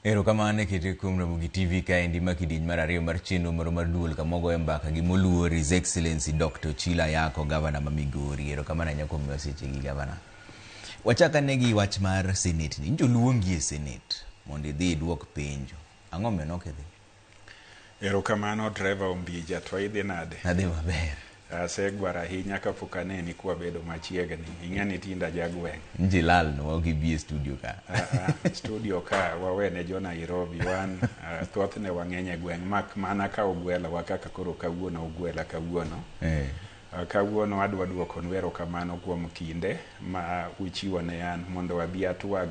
Erokamano kete kuom Ramogi TV kaendi makidiny mar ariyo mar chenro moro mar duol kamogo mbaka gi moluor His Excellency Dr. Ochilo Ayacko, Gavana ma Migori. Erokamano ahinya kuom miwa sechegi Gavana. Wachaka negi wach mar Senate ni. Njoluongi e Senate mondo idhi iduok penjo. Ang'o miyo nok idhi? Erokamano driver Ombija, to idhi nade? Adhi maber. Asegwara ahinya kapok aneni kwabedo machiegni. Ing'eni tinda jagweng'. Nji lal no wauki bi studio ka. Studio ka wawene jo Nairobi wan thothne wang'eny e gweng' mak mana ka ogwela wakaka koro kawuono ogwela kawuono. Kawuono adwa duokonu erokamano kuom kinde ma uchiwo ne an mondo wabi atwag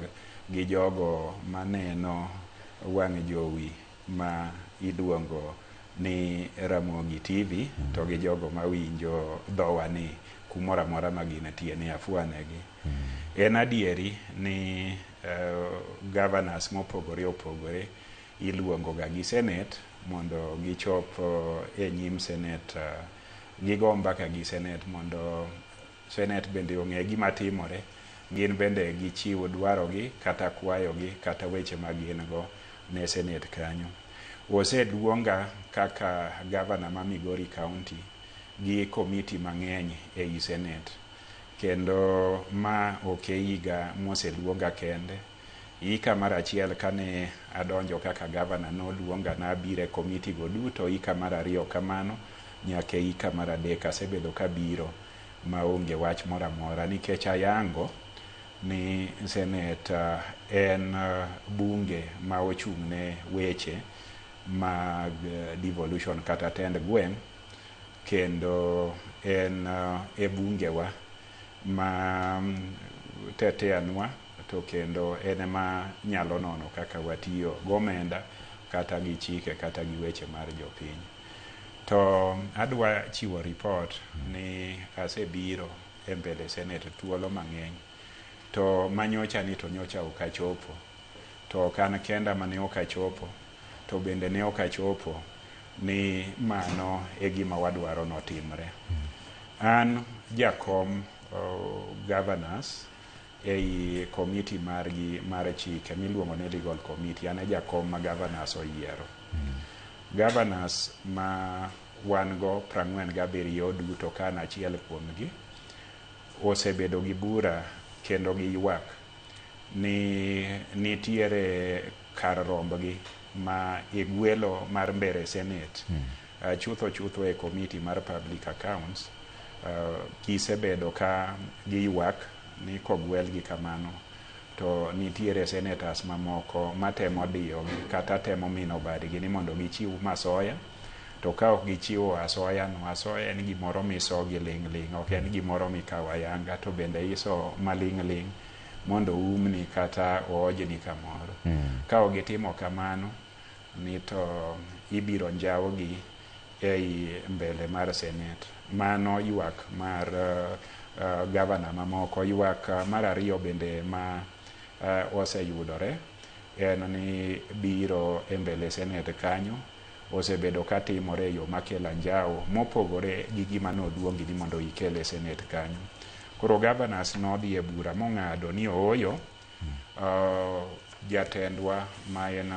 gi jogo maneno wang' jowi ma iluongo ni Ramogi TV to gi jogo mawinjo dhowa ni kumora mora magine tie ni afuanegi. En adieri ni governors mopogore opogore iluongo ga gi Senate mondo gichop e nyim Senate, gigo mbaka gi Senate mondo Senate bende ong'e gima timore, gin bende gichiw dwarogi kata kwayogi kata weche magin go ne Senate kanyo. Oseluonga kaka Gavana ma Migori County gi komiti mang'eny ei Senate, kendo ma ok e higa moseluonga kende. Hika mar achiel kane adonjo kaka Gavana noluonga nabire komiti go duto, hika mar ariyo kamano nyaka hika mar adek asebedo kabiro maonge wach mora mora, nikech ayango ni Senate en bunge ma ochung' ne weche mag devolution kata tend gweng', kendo en e bungewa ma teteanwa, to kendo en ma nyalo nono kaka watiyo gomenda kata gi chike kata gi weche mar jopiny. To adwa chiwo report ni asebiro e mbele Senate thuolo mang'eny, to manyocha ni to nyocha ok achopo, to kan kenda mane ok achopo, to bende ne ok achopo ni mano e gima wadwaro notimre. An jakom governors ei komiti margi mar chike miluongo ni legal committee, an e jakom ma governors oyiero. Governors ma wan go 47 duto kan achiel kuomgi osebedo gi bura kendo gi ywak ni nitiere kar rombgi ma igwelo mar mbere Senate chutho e komiti mar public accounts kisebedo ka gi ywak ni kogwelgi kamano to nitiere senators mamoko matemo diyo kata temo mino badgi ni mondo gichiw masoya, to ka ok gichiwo asoya no, asoya en gimoro miso gi ling' ling', ok en gimoro mikawo ayanga, to bende iso maling' ling' mondo umni kata oojni kamoro. Ka ok gitimo kamano ni to ibiro njawgi ei mbele mar Senate. Mano ywak mar gavana mamoko. Ywak mar ariyo bende ma oseyudore en ni biro e mbele Senate kanyo osebedo katimore yo makelo anjawo mopogore gi gima noluongi ni mondo ikele Senate kanyo. Koro governors nodhi e bura mong'ado ni ooyo jatendwa ma en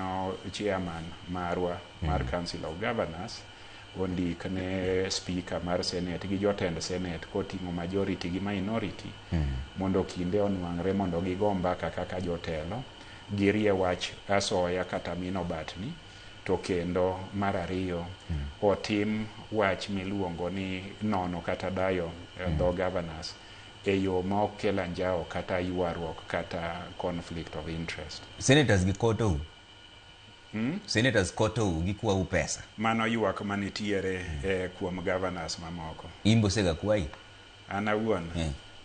chairman marwa mar Council of Governors ondik ne speaker mar Senate gi jotend Senate koting'o majority gi minority mondo kinde onwang're mondo gigo mbaka kaka jotelo girie wach asoya kata mino batni, to kendo mar ariyo otim wach miluongo ni nono kata dayo dho governors e yo ma ok kel anjawo kata ywaruok kata conflict of interest. Senators gi koto Senators koto gikwau pesa. Mano ywak manitiere kuom governors mamoko. Imbo sega kwai? An awuon.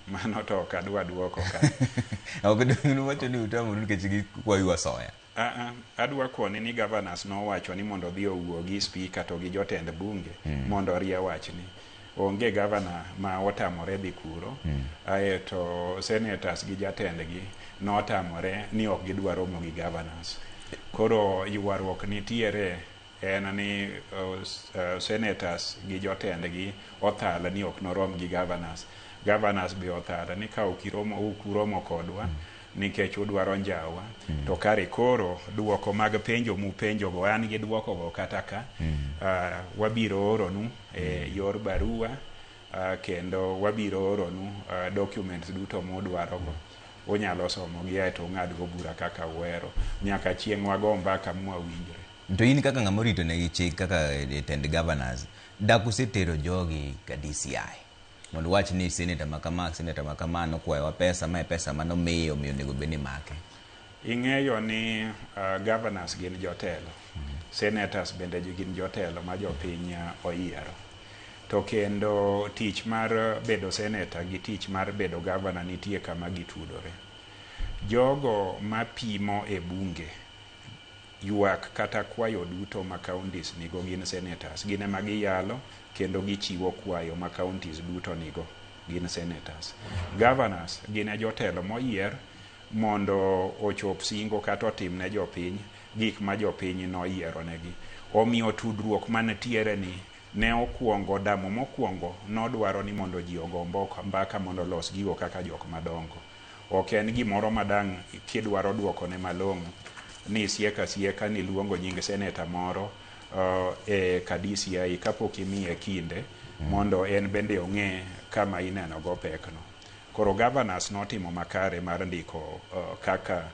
Mano to ok adwa duoko ka. Ok dwanu wacho ni utamoru nikech gikwayu asoya. Adwa koni ni governors nowacho ni mondo dhi owuo gi speaker to gi jotend bunge mondo rie wachni. Onge governor ma otamore dhi kuro, to senators gi jatendgi notamore ni ok gidwa romo gi governors. Koro ywaruok nitiere en ni senators gi jotendgi othal ni ok norom gi governors. Governors be othal ni ka ok uromo kodwa nikech udwaro njawa to kare koro duoko mag penjo mupenjo go an gi duoko go kata ka wabiro oronu yor barua kendo wabiro oronu documents duto mudwaro go unyalo somo gi aeto ung'ad go bura kaka uhero nyaka chieng' wago mbaka mwawinjre. To in kaka ng'ama orito negi chik kaka tend governors dak usetero jogi ka DCI mondo wach ni senator makama nokwayowa pesa ma pesa manomiyo onego bed ni make. Ing'eyo ni governors gin jotelo, senators bende gin jotelo ma jopiny oyiero, to kendo tich mar bedo senator gi tich mar bedo governor nitie kama gitudore. Jogo mapimo e bunge ywak kata kwayo duto ma counties nigo gin senators, gin ema giyalo kendo gichiwo kwayo ma counties duto nigo gin senators. Governors gin jotelo moyier mondo ochop singo kata otim ne jopiny gik ma jopiny noyiero negi. Omiyo tudruok manitiere ni ne okuongo damo mokuongo nodwaro ni mondo ji ogo mbaka mondo los gigo kaka jok madongo. Ok en gimoro madang' kidwaro duoko ne malong'o ni sieka ni luongo nying seneta moro e ka DCI kapok imiye kinde mondo en bende ong'e kama ineno go pekno. Koro governors notimo makare mar ndiko kaka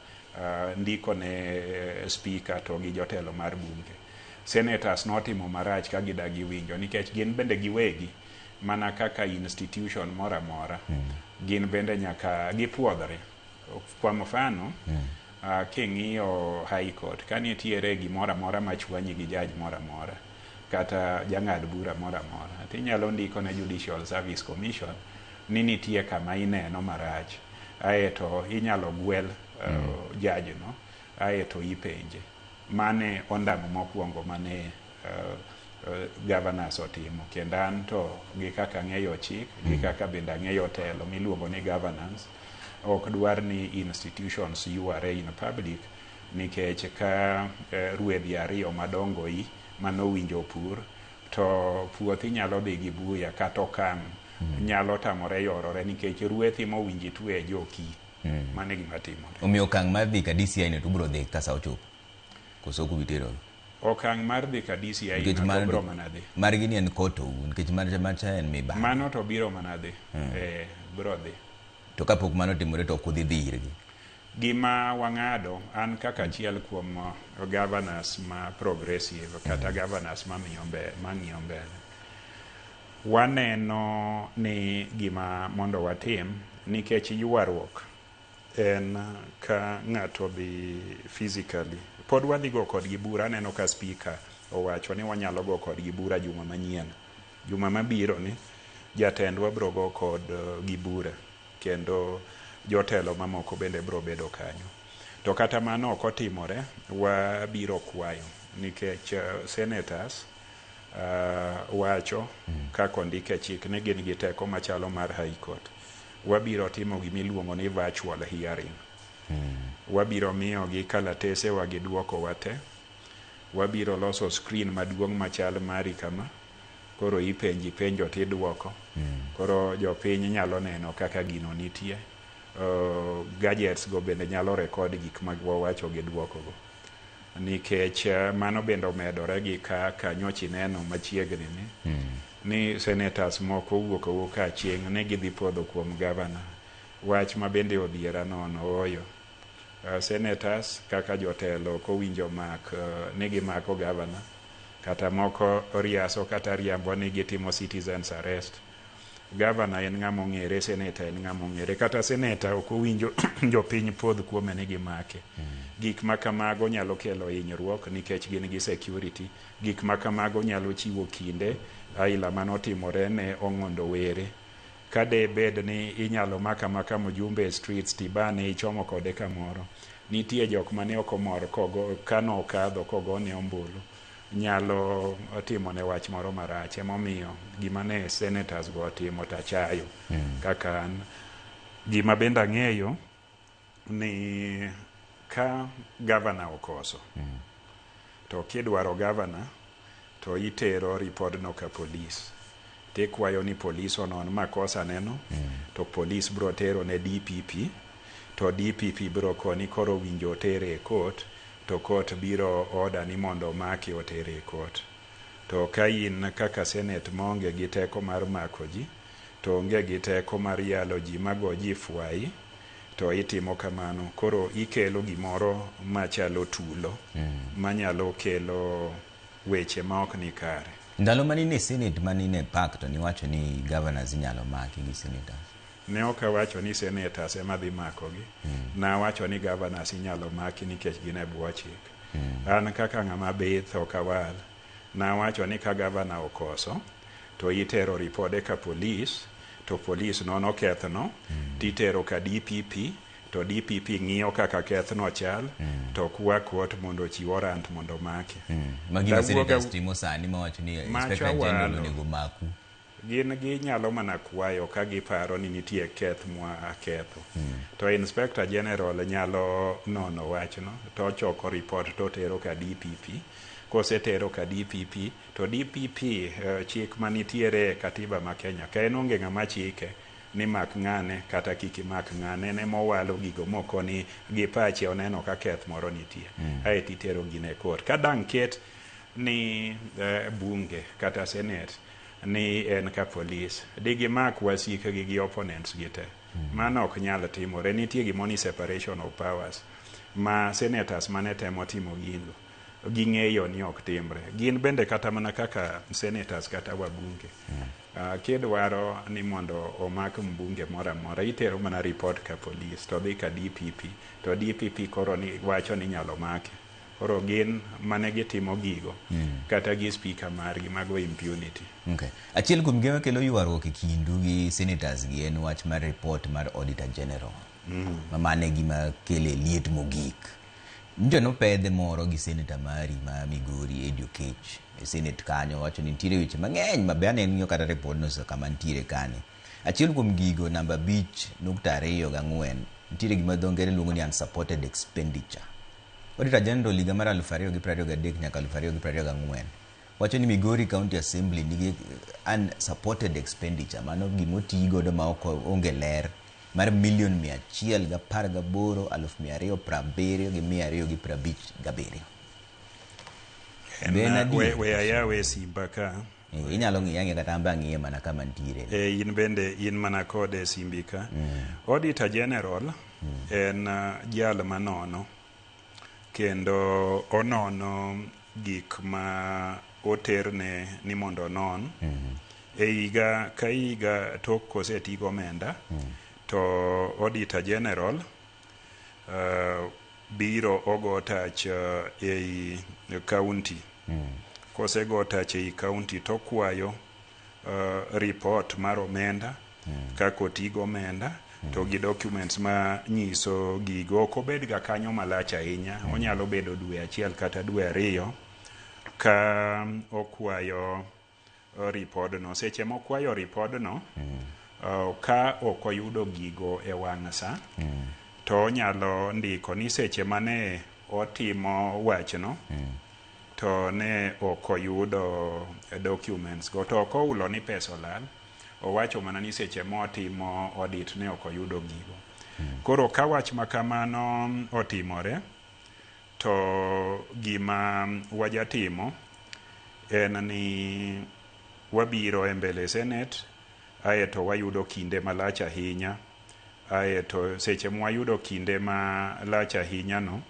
ndiko ne speaker to gi jotelo mar bunge. Senators notimo marach ka gidagi winjo nikech gin bende giwegi mana kaka institution mora mora gin bende nyaka gipuodhre. Kwa mfano king'iyo high court ka nitiere gimora mora machwanyi gi judge mora mora kata jang'ad bura mora mora tinyalo ndiko ne Judicial Service Commission ni nitie kama ineno marach aeto inyalo gwel judge no aeto ipenje. Mane ondamo mokuongo mane governors otimo kendo an to gi kaka ng'eyo chik gi kaka bende ng'eyo telo miluongo ni governance ok dwar ni institutions yuare in public nikech ka ruedhi ariyo madongo manowinjo pur to puothi nyalo dhi gi buya kata okang' nyalo tamore yorore nikech ruethi mowinji twe e joki mane gima timore. Omiyo okang' mar dhi ka DCI ne tubro dhi kasa ochopo koso kubitero okang' mar dhi ka DCI to biro mana dhi margi ni en koto nikech marcha en miba mano to biro mana dhi biro dhi. To kapok mano timore to kudhi dhi irgi gima wang'ado an kaka achiel kuom governors ma progressive kata governors mang'iyo mbele waneno ni gima mondo watim nikech ywaruok en ka ng'ato dhi physically pod wadhi go kodgi bura. Aneno ka speaker owacho ni wanyalo go kodgi bura juma manyien, juma mabiro ni jatendwa biro go kod gi bura kendo jotelo mamoko bende biro bedo kanyo. To kata mano ok otimore wabiro kwayo nikech senators wacho kako ndike chik ni gin gi teko machalo mar high court. Wabiro timo gimiluongo ni virtual hearing. Wabiro miyo gi kalatese wa gi duoko wate. Wabiro loso screen maduong' machal mari kama. Koro ipenji penjo tiduoko. Koro jopiny nyalo neno kaka gino nitie. Gadgets go bende nyalo record gik ma wawacho gi duoko go. Nikech mano bende omedore gi ka nyochi neno machiegni ni senators moko wuok ka chieng' ne gidhi podho kuom governor. Wach ma bende odhiera nono oyo. Senators kaka jotelo kowinjo nigi mako governor kata moko riaso kata riambo ni gitimo citizens arrest. Governor en ng'ama ong'ere, senator en ng'ama ong'ere, kata senator ok owinjo jopiny podh kuome ni gimake. Gik ma kamago nyalo kelo hinyruok nikech gin gi security. Gik ma kamago nyalo chiwo kinde aila manotimore ne Ong'ondo Were. Kade bed ni inyalo maka mjumbe streets tibane ichomo kode kamoro. Nitie jok mane ok omor kano okadho kogone ombulu. Nyalo timo ne wach moro marach. Emomiyo gima ne senators go timo tachayo kaka an. Gima bende ang'eyo ni ka governor okoso to kidwaro governor to itero ripodno ka police. Tikwayo ni police onon makosa neno to police bro tero ne DPP to DPP biro koni koro winjo tere e court, to court biro order ni mondo maki otere e court. To ka in kaka Senate maonge gi teko mar mako ji, to onge gi teko mar yalo ji mago ji fwai, to itimo kamano. Koro ikelo gimoro machalo tulo, manyalo kelo weche ma ok ni kare. Ndalo manine Senate manine pak to niwacho ni governors inyalo maki gi senators. Ne ok awacho ni senators ema dhi makogi. Na wacho ni governors inyalo maki nikech gin e bwo chik. An kaka ng'ama bith ok awal, na wacho ni ka governor okoso, to itero ripode ka police, to police nono kethno, titero ka DPP, to DPP ng'iyo kaka kethno chal, to kwa court mondo chiw warrant mondo maki. Magima senators timo sani mawacho ni Inspector General onego maku. Gin ginyalo mana kwayo ka giparo ni nitie keth mwa ketho. To Inspector General nyalo nono wachno, to choko report to tero ka DPP. Kosetero ka DPP, to DPP chik manitiere katiba ma Kenya, ka en onge ng'ama chike ni mak ng'ane kata kiki mak ng'ane, ne mowalo gigo moko ni gipache oneno ka keth moro nitie. Ae titero gine court. Ka dang' ket ni bunge kata senate ni en ka police, digi mak wasike gi opponents gite. Mano ok nyal timore. Nitie gimoni separation of powers ma senators mane temo timo gingo ging'eyo ni ok timre. Gin bende kata mana kaka senators kata wabunge. Kidwaro ni mondo omak mbunge mora mora, itero mana report ka police, to dhi ka DPP, to DPP koro ni wacho ni nyalo make. Koro gin mane gitimo gigo, kata gi speaker margi mago impunity. Okay. Achiel kuom gima kelo ywaruok e kindu gi senators gi en wach mar report mar Auditor General. Mane gima kele liet mogik. Njo no pedhe moro gi senator mari ma Migori Eddie Oketch e Senate kanyo, wacho ni nitiere weche mang'eny ma be aneno kata report no kama nitiere kani. Achiel kuom gigo namba 5.24 nitiere gima dho ngere luongo ni unsupported expenditure. Auditor General higa mar 2023 nyaka 2024 wacho ni Migori County Assembly nigi unsupported expenditure, mano gimotigo do ma ok onge ler, mar $1,118,270,257. We ayawe simba ka. Inyalo ng'iyange kata amba ng'iye mana kama ntiere. In bende in mana kode simbi ka. Auditor General en jal manono, kendo onono gik ma oterne ni mondo non. E higa ka higa tok kosetigo omenda, to Auditor General biro ogo tach ei county. Kosego tach ei county to kwayo report mar omenda, kako tigo omenda, to gi documents ma nyiso gigo. Ok obed ga kanyo malach ahinya, onyalo bedo dwe achiel kata dwe ariyo ka okwayo report no. Seche mokwayo report no, ka ok oyudo gigo e wang' sa, to onyalo ndiko ni seche mane otimo wachno, to ne ok oyudo documents go, to ok oulo ni pesa olal. Owacho mana ni seche motimo audit ne ok oyudo gigo. Koro ka wach makamano otimore, to gima wajatimo en ni wabiro e mbele Senate, aeto wayudo kinde malach ahinya, aeto seche mwayudo kinde malach ahinya no,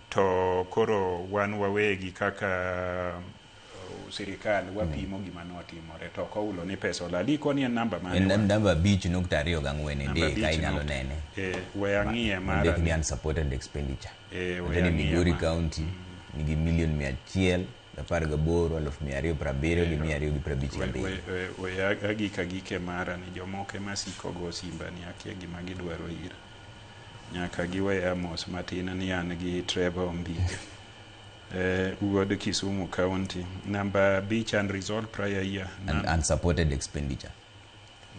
to koro wan wawegi kaka sirikal wapimo gima notimore, to koulo ni pesa olal. Iko ni en namba mane? En namba 5.24 ende ka inyalo nene. We ang'iye mara ni unsupported expenditure. Ni Migori County nigi $1,118,270,255. We agike mara ni jomoke masiko go simba ni akia gima gidwaro ira. Nyaka giwe amos matin ni an gi Trevor Ombija. Wuod Kisumu County. Number beach and result prior year. Unsupported expenditure.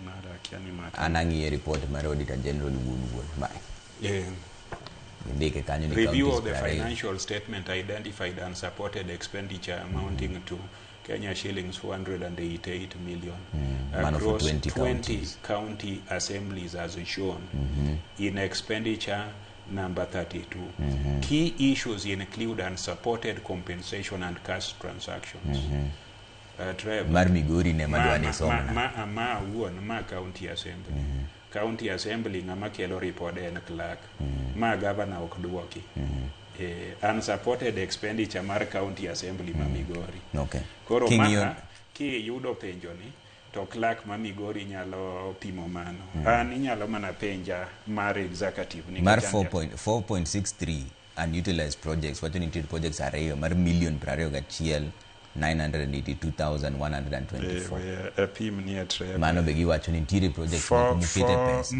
Mara kiani mata. Anang'iye report mar Auditor General wuon. Review of the financial statement identified unsupported expenditure amounting to Kenya shillings 488 million across 20 county assemblies as shown in expenditure number 32. Key issues include unsupported compensation and cash transactions. Mar Migori ne madwani somna. Ma county assembly. County assembly ngama kelo report en clerk. Ma governor ok duoki. Unsupported expenditure mar county assembly ma Migori. Okay. Koro ki yudo penjo ni to clerk ma Migori nyalo pimo mano. An inyalo mana penja mar executive ni mar 4.63 unutilized projects, wacho nitie projects ariyo mar million 21,982,124. Mano be giwacho ni nitie projects mokete pesa.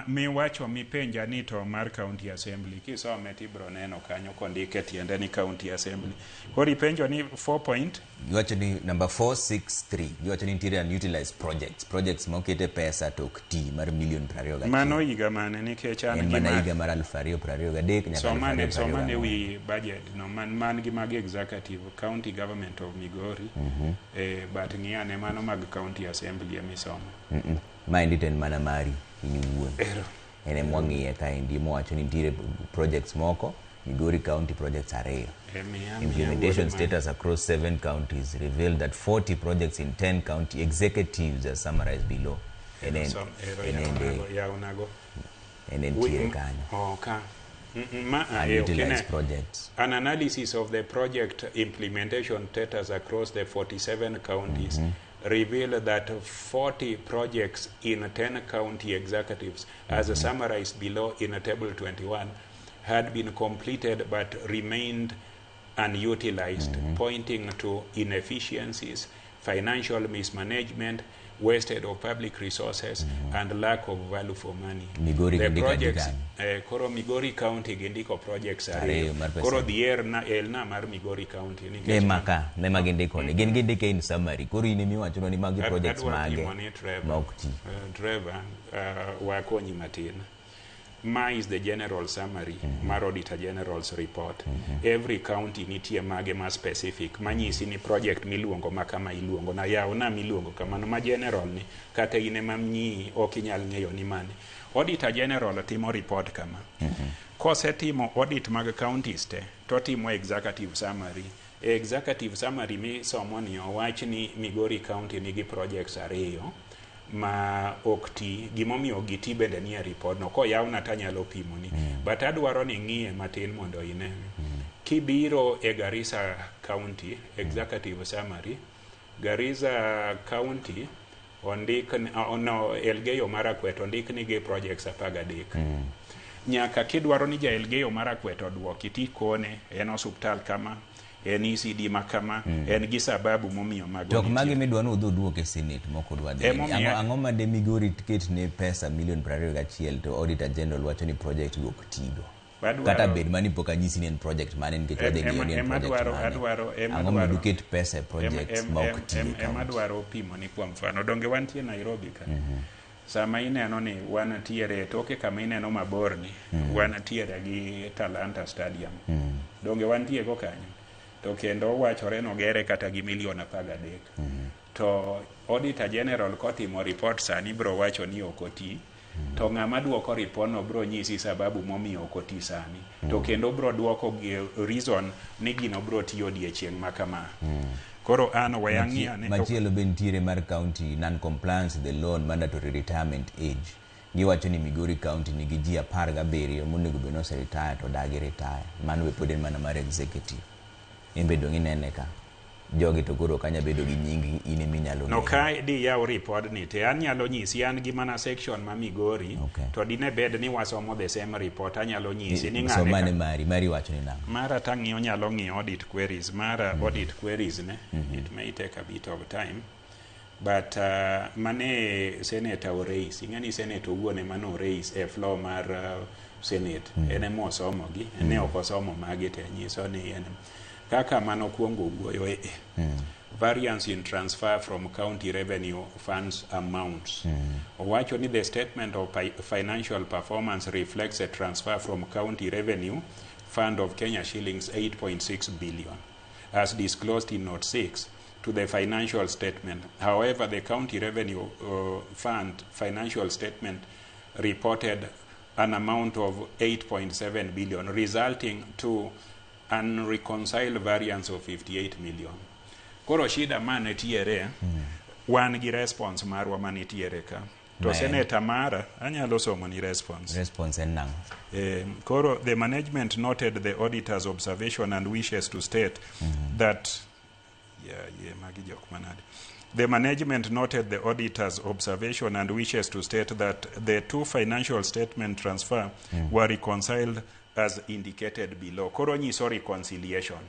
Mi wacho mi penja ni to mar county assembly kisome tibro neno kanyo kondike tiende ni county assembly. Kori penjo ni 4 point giwacho ni number 463 giwacho ni nitie unutilized projects mokete pesa tok ti mar million 21. Mano higa mane nikech an gi mana higa mar 2023 nyaka 2024. Somane wi budget no man gi mag executive county government of Migori but ng'iane mano mag county assembly emisomo. Ma inditen mana mari iwuon. Ene mwang'iye ka indi mwacho ni nitie projects moko Migori County projects ariyo. Implementation status across 7 counties revealed that 40 projects in 10 county executives are summarized below. And then unutilized projects. An analysis of the project implementation status across the 47 counties revealed that 40 projects in 10 county executives, as summarized below in table 21, had been completed but remained unutilized, pointing to inefficiencies, financial mismanagement, wasted of public resources, and lack of value for money. The projects, Koro Migori County gindiko projects are Koro the elna mar Migori County. Ne magindiko ne gindike in summary. Koro inemi wacho ni magi projects mage. Driver wakonyi matin. Ma is the general summary, mar Auditor General's report. Every county nitie mage ma specific, manyisi ni project miluongo ma kama iluongo, na yauna miluongo kamano ma general ni, kata ine mamnyi okinyal ng'eyo ni mane. Auditor General timo report kama. Kose timo audit mag counties te, to timo executive summary. Executive summary mi somo ni owach ni Migori County nigi projects ariyo ma okti gimomiyo giti bende nie report no ko yawna tanyalo pimo ni but adwaro ni ng'iye matin mondo ine kibiro e Garissa County executive summary. Garissa County ondik Elgeyo Marakwet ondik nigi projects 13 nyaka kidwaro ni ja Elgeyo Marakwet odwoki tikone en osuptal kama en ECD makama en gi sababu momiyo mago tok magi midwano udhuduoke Senate moko dwadhi ang'o ma de Migori ticket ne pesa million 21 to Auditor General wacho ni project go oktigo kata bed mani poka nyisi ni en project mane nikech wadhi ng'iyo ni en project ang'o ma duket pesa projects ma oktigo madwaro pimo ni kwa mfano donge wantie Nairobi ka sama ineno ni wan tiere toke kama ineno mabor ni wan tiere gi Talanta Stadium donge wan tiere go kanyo to kendo wachore no gere kata gi milion 13 to Auditor General kotimo report sani bro wacho ni okoti to ng'ama duoko report no bro nyisi sababu momiyo okoti sani to kendo bro duoko gi reason ni gino bro tiyo odiechieng' makama koro an wayang'ia ne machielo bentiere mar county non compliance the loan mandatory retirement age giwacho ni Migori County nigi ji 17 monego beno se retire to dagi retire mano be pod en mana mar executive imbedo nginene ka jogi to koro kanya bedo gi nyingi ine minyalo no kai di yaw report ni te anyalo nyisi an gi mana section ma Migori to dine bed ni wasomo the same report anyalo nyisi ni ng'ane so mane mari wacho ni nang mara tang'iyo nyalo ng'iyo audit queries mara audit queries ne it may take a bit of time but mane Senator Oreis ing'ani Senator owuone mano Oreis e floor mar Senate ene mo somo gi ene okosomo magi te nyiso ni ene kaka mano kuongo wuoyo variance in transfer from county revenue funds amounts. Owacho ni the statement of financial performance reflects a transfer from county revenue fund of Kenya shillings 8.6 billion as disclosed in note 6 to the financial statement. However, the County Revenue Fund financial statement reported an amount of 8.7 billion, resulting to an reconciled variance of 58 million. Koro shida manetiere, wan gi response marwa manitiere ka. To Senator Mara, anyalo somo ni response. Response en nang. Koro, the management noted the auditor's observation and wishes to state that the management noted the auditor's observation and wishes to state that the two financial statement transfer were reconciled as indicated below. Koro nyiso reconciliation.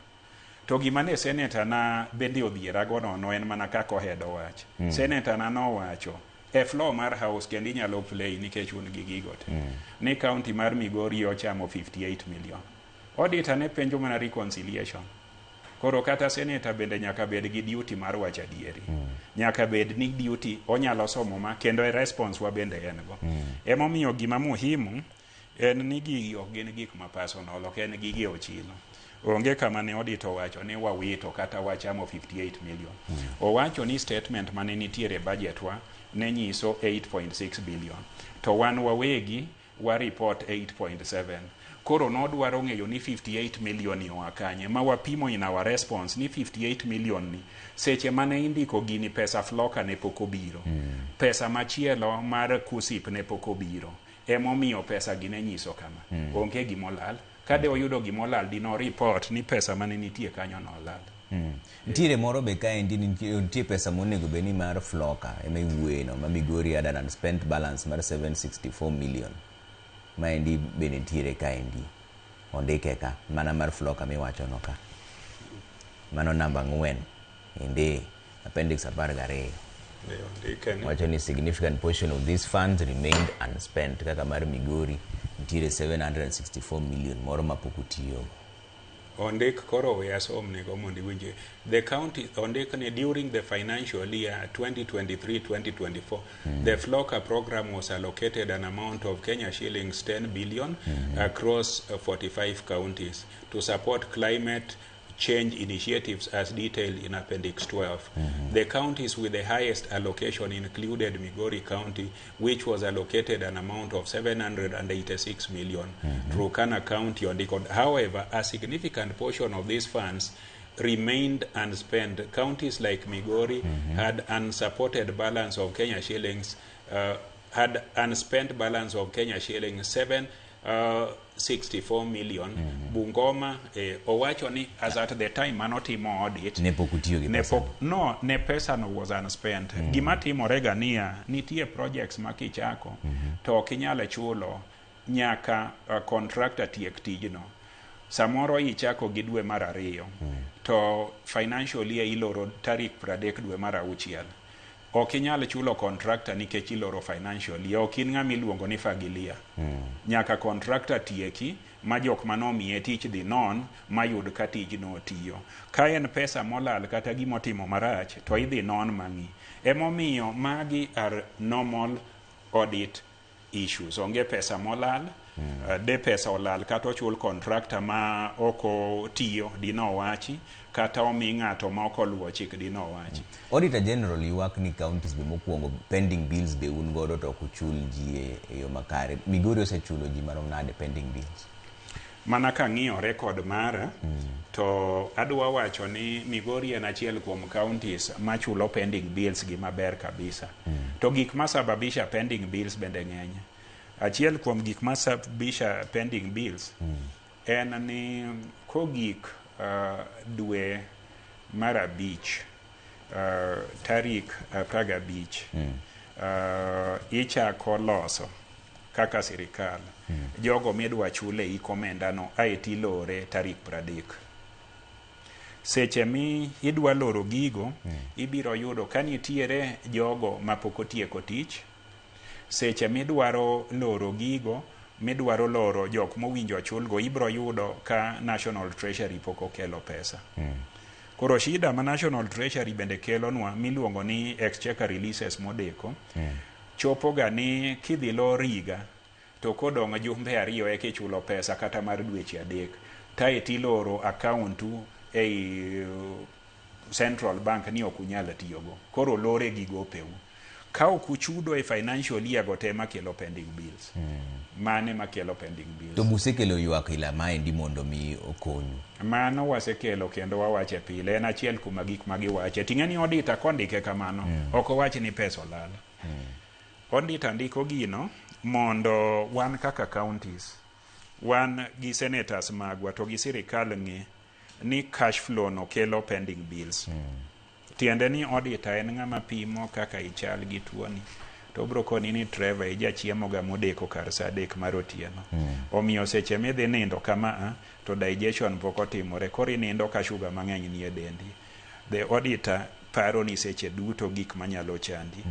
To gimane Senator na bende odhierago no en mana kako hedo wach. Senator na no wacho e floor mar house kendi nyalo play nikech un gi gigot. Ni county mar Migori ochamo 58 million. Auditor ne penjo mana reconciliation. Koro kata Senator bende nyaka bed gi duty mar wacho adieri. Nyaka bed ni duty onyalo somo ma kendo e response wa bende en go. Emomiyo gima muhimu en ni gigi ok gin gik ma personal, ok en gigi ochilo. Onge kama ne auditor wacho ni wawito kata wachamo 58 million. Owacho ni statement mane nitiere budget wa ne nyiso 8.6 billion. To wan wawegi wa report 8.7. Koro nodwaro ng'eyo ni 58 million ni wakanye. Ma wapimo in our response ni 58 million ni seche mane indiko gini pesa floka ne poko biro. Pesa machielo mar KUSIP ne poko biro. Emomiyo pesa gine nyiso kama. Onge gimolal. Kade oyudo gimolal dino report ni pesa mane nitie kanyo no lal. Ntiere moro be ka endi nitie pesa monego beni mar floka ema iwueno ma Migori had an unspent balance mar 764 million. Ma endi be nitiere ka endi ondike ka mana mar floka miwacho no ka. Mano namba 4 endi appendix 12. Wacho ni significant portion of these funds remained unspent kaka mar Migori nitiere 764 million moro mapokutiyo. Ondik koro we asom nego mondi winje. The county ondik ni during the financial year 2023-2024 the FLOCA program was allocated an amount of Kenya shillings 10 billion across 45 counties to support climate change initiatives as detailed in Appendix 12. The counties with the highest allocation included Migori County, which was allocated an amount of 786 million. Turkana County on the however, a significant portion of these funds remained unspent. Counties like Migori had unsupported balance of Kenya shillings, had unspent balance of Kenya shillings 764 million. Bungoma owacho ni as at the time manotimo audit ne pokutiyo gi pesa. Ne pesa no was unspent. Gima timore gania nitie projects makichako to kinyale chulo nyaka contractor tiek tijno. Samoro ichako gi dwe mar 2 to financial year iloro tarik 30 dwe mar 6. Okinyal chulo contractor nikech iloro financial year. Okin ng'ami luongo ni fagilia. Nyaka contractor tieki ma jok manomiye tich dhi non mayud ka tijno tiyo. Ka en pesa molal kata gimotimo marach to idhi non mang'i. Emomiyo magi are normal audit issues. Onge pesa molal, de pesa olal kata ochul contractor ma oko tiyo dino wachi kata omi ng'ato ma okoluwo chik dino wachi. Auditor General yuak ni counties be mokwongo pending bills be un godo to kuchul ji e yo makare. Migori osechulo ji marom nade pending bills? Mana ka ng'iyo record mara to adwa wacho ni Migori en achiel kuom counties machulo pending bills gi maber kabisa. To gik masababisha pending bills bende ng'eny. Achiel kuom gik masababisha pending bills en ni kogik dwe mar 5 tarik 15 ichako loso kaka sirikal jogo midwa chule ikomenda no aeti lore tarik 30. Seche mi idwa loro gigo ibiro yudo kanitiere jogo mapok otieko tich. Seche midwaro loro gigo midwaro loro jok mowinjo chulgo ibiro yudo ka National Treasury pok okelo pesa. Koro shida ma National Treasury bende kelonwa miluongo ni exchequer releases modeko chopo ga ni kidhi lor higa to kodong' jumbe 2 eke chulo pesa kata mar dweche 3 taeti loro account ei Central Bank ni ok unyal tiyogo. Koro lore gi gopeu. Ka ok uchudo e financial year go te makelo pending bills. Mane makelo pending bills. To musekelo ywak ila maendi mondo mi okonyu. Mano wasekelo kendo wawache pile. En achiel kuma gik magiwache. Ting'eni auditor kondike kamano. Ok owachi ni pesa olal. Auditor ndiko gino mondo wan kaka counties, wan gi senators magwa to gi sirikal ng'e ni cash flow no kelo pending bills. Tiende ni auditor en ng'ama pimo kaka ichal gi tuoni. To bro koni ni Trevor ija chiemo ga modeko kar saa 3 mar otieno. Omiyo seche midhi nindo kama to digestion pok otimore. Koro nindo ka sugar mang'eny nie dendi. The auditor paro ni seche duto gik manyalo chandi.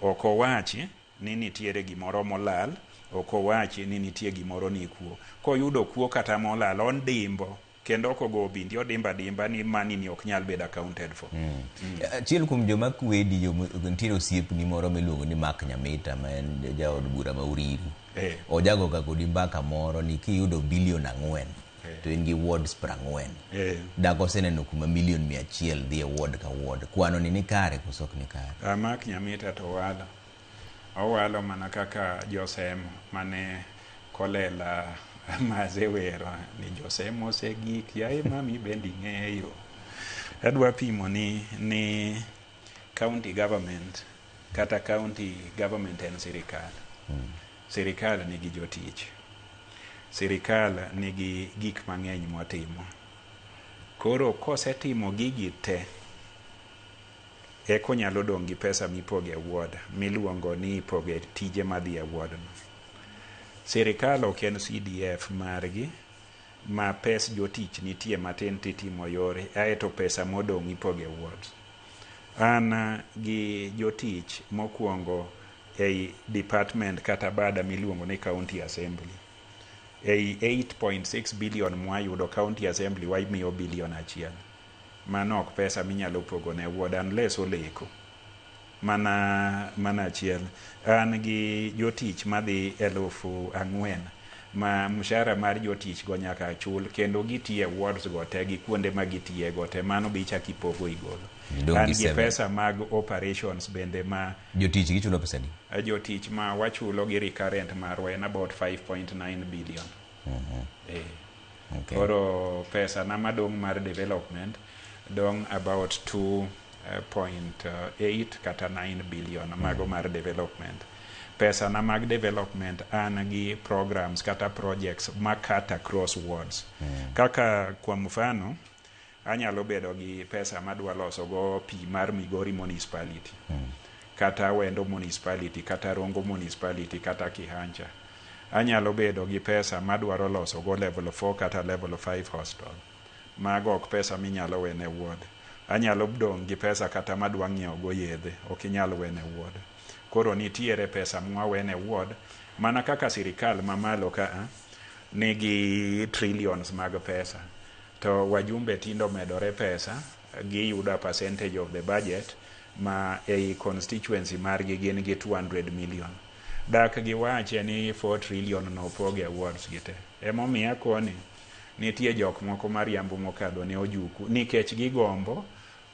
Ok owachi ni nitiere gimoro molal, ok owachi ni nitie gimoro ni kuo. Koyudo kuo kata molal on dimbo kendo ok ogo bindi odimba dimba ni mani ni ok nyal bedo accounted for. Achiel kuom joma kwedi nitiere osiepni moro miluongo ni Mark Nyamita ma en jaod bura ma Uriru. Ojago ka kodi mbaka moro ni kiyudo bilion 4 to in gi wards 40. Dak oseneno kuma milion 100 dhi e ward ka ward. Kwano ni kare koso ok ni kare. Mark Nyamita to owalo mana kaka Josem mane Kolela mazewero ni Josem osegik yae mami bendi ng'eyo. Adwa pimo ni county government kata county government en sirikal. Sirikal nigi jotich. Sirikal nigi gik mang'eny motimo. Koro kosetimo gigi te eko nyalo dong' gi pesa mipoge ward miluongo ni ipoge tije madhi e ward no. Sirikal ok en CDF margi ma pes jotich nitie matin titimo yore aeto pesa modong' ipoge ward. An gi jotich mokwongo ei department kata bada miluongo ni county assembly. Ei 8.6 billion mwayudo county assembly wamiyo bilion 1. Mano ok pesa minyalo pogo ne ward unless oleko. Mana achiel. An gi jotich madhi 4,000 ma mshahara mar jotich go nyaka chul kendo gitiye wards go te gi kuonde ma gitiye go te mano be ichaki pogo igolo. An gi pesa mag operations bende ma jotich gichulo pesa di? Jotich ma wachulo gi recurrent marwa en about 5.9 billion. Koro pesa na madong' mar development dong about 2.8 kata 9 billion mago mar development. Pesa na mag development an gi programs kata projects makata across wards. Kaka kwa mfano anyalo bedo gi pesa madwa loso go pi mar Migori municipality. Kata Wendo municipality kata Rongo municipality kata Kihancha. Anyalo bedo gi pesa madwaro loso go level 4 kata level 5 hostel. Mago ok pesa minyalo wene ward. Anyalo dong' gi pesa kata madwa ng'iewo go yedhe, ok inyal wene ward. Koro nitiere pesa mwawene ward mana kaka sirikal mamalo ka nigi trillions mag pesa. To wajumbe tindo medore pesa giyudo percentage of the budget ma ei constituency margi gin gi 200 million. Dak giwache ni 4 trillion no poge awards gite. Emomiya koni nitie jok moko mariambo mokadho ne ojuku nikech gigombo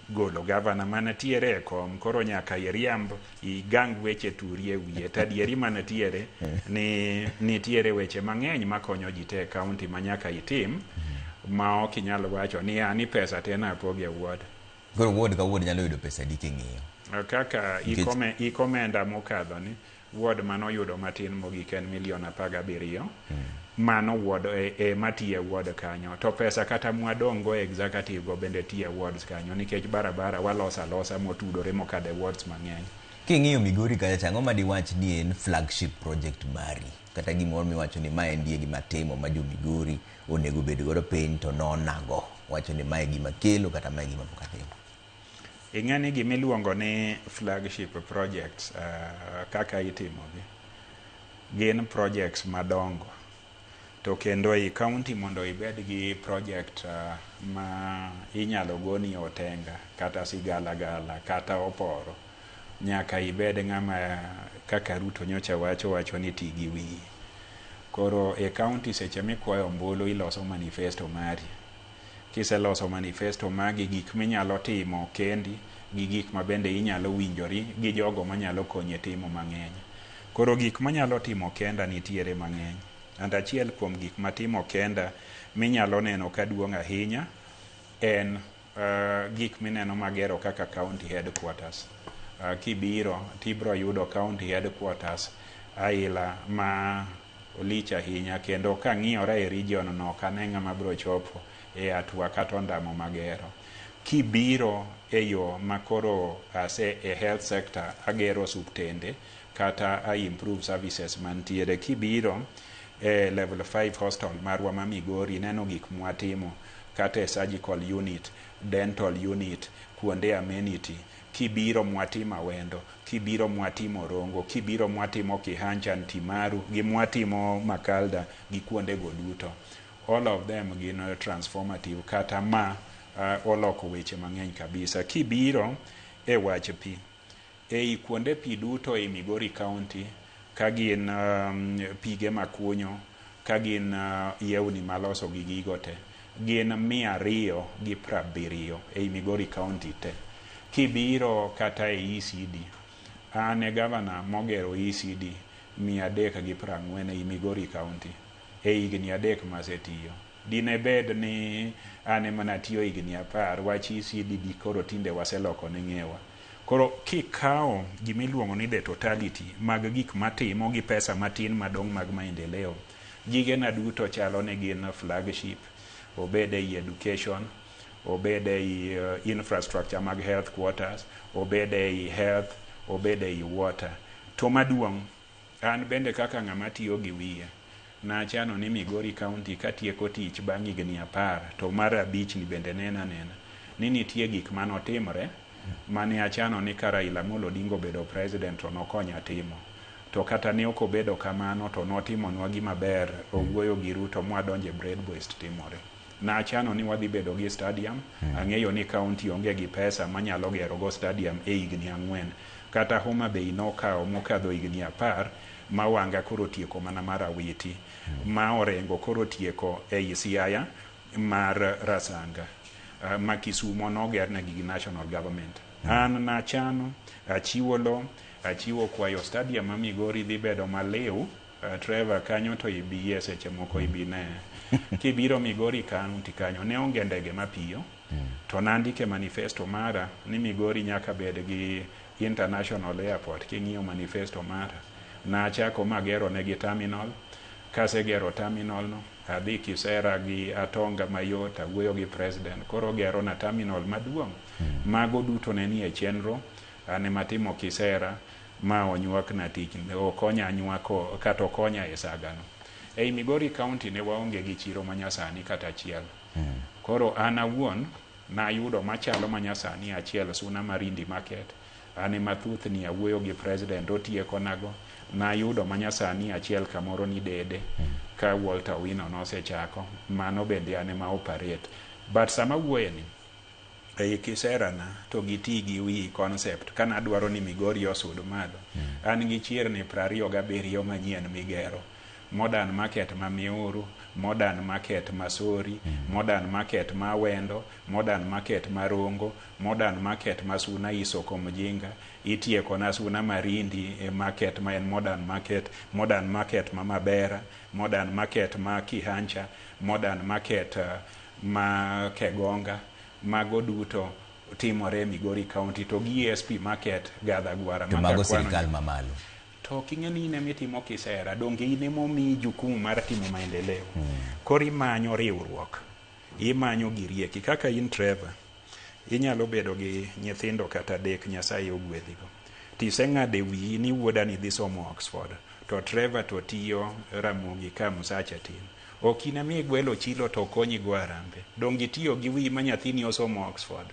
golo gavana mana tiere e kom. Koro nyaka iriamb igang weche turie wiye. Tadieri mana tiere ni nitiere weche mang'eny makonyo ji te county manyaka itim ma ok inyal wacho ni pesa tena apoge ward. Koro ward ka ward nyalo yudo pesa di king'iyo. Kaka ikomenda mokadho ni ward mano yudo matin mogik en milion 17. Mano ward matiye ward kanyo. To pesa kata mwadongo executive go bende tiye wards kanyo nikech barabara walosa motudore mokade wards mang'eny. King'iyo Migori kacha chango madiwach ni en flagship project mari kata gimoro miwacho ni mae ndie gima timo ma jo Migori onego bed godo piny to nonago wacho ni mae gima kelo kata mae gima pokatimo. Ing'ani gimiluongo ni flagship projects kaka itimogi gin projects madongo. To kendo i county mondo ibed gi project ma inyalo goni otenga kata sigala kata oporo nyaka ibed ng'ama kaka Ruto nyocha wacho ni tigi wiyi. Koro e county seche mikwayo ombulu iloso manifesto mari kiseloso manifesto magi, gik minyalo timo kendi gi gik ma bende inyalo winjori gi jogo manyalo konye timo mang'eny. Koro gik manyalo timo kenda nitiere mang'eny. And achiel kuom gik matimo kenda minyalo neno kaduong' ahinya en gik mineno magero kaka county headquarters. Kibiro tibro yudo county headquarters aila ma olich ahinya, kendo kang'iyore e region no kane ng'ama bro chopo e atua kata ondamo magero. Kibiro e yo makoro ase e health sector agero suptende kata a improve services mantiere. Kibiro e level 5 hostel marwa ma Migori neno gik mwatimo kata e surgical unit, dental unit, kuonde amenity. Kibiro mwatimo Awendo, kibiro mwatimo Rongo, kibiro mwatimo Kihancha, Ntimaru, gi mwatimo Makalda gi kuonde go duto. All of them gin transformative kata ma oloko weche mang'eny kabisa. Kibiro e wach pi, ei kuonde pi duto e Migori County, ka gin pige makunyo, ka gin yewni maloso gi gigo te, gin 270 ei Migori County te. Kibiro kata e ECD, ane gavana mogero ECD 340 ei Migori County e higni 3 masetiyo. Dine bed ni ane mana tiyo higni 10, wach ECD di koro tinde waseloko ne ng'ewa. Koro kikao gimiluongo ni the totality mag gik matimo gi pesa matin madong' mag maendeleo, gige na duto chalo ne gin flagship, obede i education, obede i infrastructure mag health quarters, obede i health, obede i water. To maduong', an bende kaka ng'ama tiyo gi wiye, nachano ni Migori County katieko tich bang' higni 10 to mar 5 ni bende nena ni nitie gik manotimre mane achano ni ka Raila Amolo Odinga bedo president to nokonya timo. To kata ne ok obedo kamano to notimonwa gima ber, owuoyo gi Ruto mwadonje Breadwaist timore. Nachano ni wadhi bedo gi stadium, ang'eyo ni county onge gi pesa manyalo gero go stadium e higni 4. Kata Homa Bay nokao mokadho higni 10 ma wanga koro tieko mana mar Awiti, ma Orengo koro tieko ei Siaya mar Rasanga, ma Kisumo nogerne gi national government. An nachano, achiwo lo, achiwo kwayo stadium ma Migori dhi bedo maliw. Trevor kanyo to ibiye seche moko ibine. Kibiro Migori County kanyo ne onge ndege mapiyo, to nandike manifesto mara ni Migori nyaka bed gi international airport. King'iyo manifesto mara, nachako magero negi terminal. Kasegero terminal no, adhi Kisera gi Atonga mayot, awuoyo gi president, koro gero na terminal maduong'. Mago duto ne nie chenro, ane matimo Kisera ma onyuak na tich, okonya nyuako kata okonya e sagano. Ei Migori County ne waonge gi chiro manyasani kata achiel. Koro an awuon na yudo machalo manyasani achiel, Suna Marindi Market. Ane mathuth ni awuoyo gi president, otieko nago. Na yudo manyasani achiel kamoro ni Dede, ka Walter Wino nosechako, mano bende ane ma operate. But sama wuoye ni, ei Kisera na to giti gi wi concept kana dwaro ni Migori osud malo. An gi chier ni 27 manyien migero. Modern market ma Miuru, modern market ma Sori, modern market ma Awendo, modern market ma Rongo, modern market ma Suna Isoko Mjinga, itieko na Suna Marindi market ma en modern market ma Mabera, modern market ma Kihancha, modern market ma Kegonga. Mago duto timore Migori County, to gi ESP market Gadhagwara to mago sirikal mamalo. To king'eni ine mitimo Kisera, donge ine momi jukumu mar timo maendeleo. Kori manyo riwruok, imanyo girieki kaka in Trevor, inyalo bedo gi nyithindo kata dek Nyasaye ogwedhigo. Tiseng'ade wiyi ni wuoda ni dhi somo Oxford, to Trevor to tiyo Ramogi ka Musacha tin. Okine mi gwelo chilo to konyi go arambe. Dongi tiyo gi wiyi ma nyathini osomo Oxford.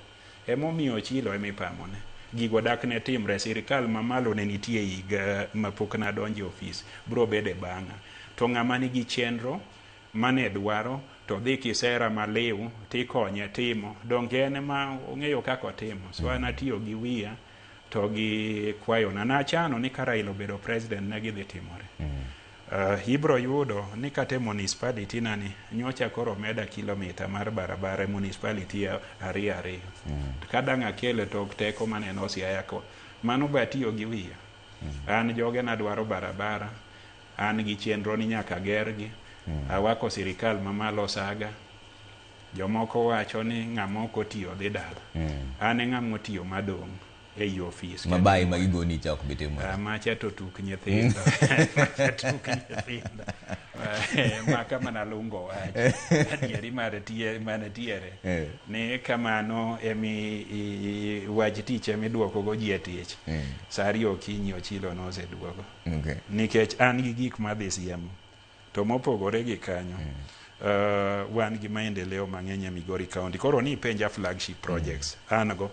Emomiyo chilo emipamone. Gigo dak ne timre, sirikal mamalo ne nitie higa mapok nadonje ofis, bro bede bang'a. To ng'ama nigi chenro mane dwaro to dhi Kisera maliw tikonye timo, donge en ma ong'eyo kako otimo. So an atiyo gi wiya to gi kwayo na nachano ni ka Raila obedo president ne gidhi timore. Ibro yudo ni kate municipality nani nyocha koro meda kilomita mar barabara municipality ariyo. Kadang' akele tok teko maneno Siaya ko mano batiyo gi wiya. An joge nadwaro barabara, an gi chenro ni nyaka gergi, awako sirikal mamalo saga. Jomoko wacho ni ng'amoko tiyo dhi dala. An e ng'amo tiyo madong' e office. Mabai magigoni cha ok bitimo. Macha to tuk nyithindo. Tuk nyithindo. Maka mana lungo wach. Adieri mane tiere. Ni kamano emi wach tich emi duoko go ji e tich. Sari okinyi ochilo noseduogo. Nikech an gi gik madhi siemo. To mopogore gi kanyo. Wan gi maendeleo mang'eny e Migori County. Koro ni penja flagship projects. An go.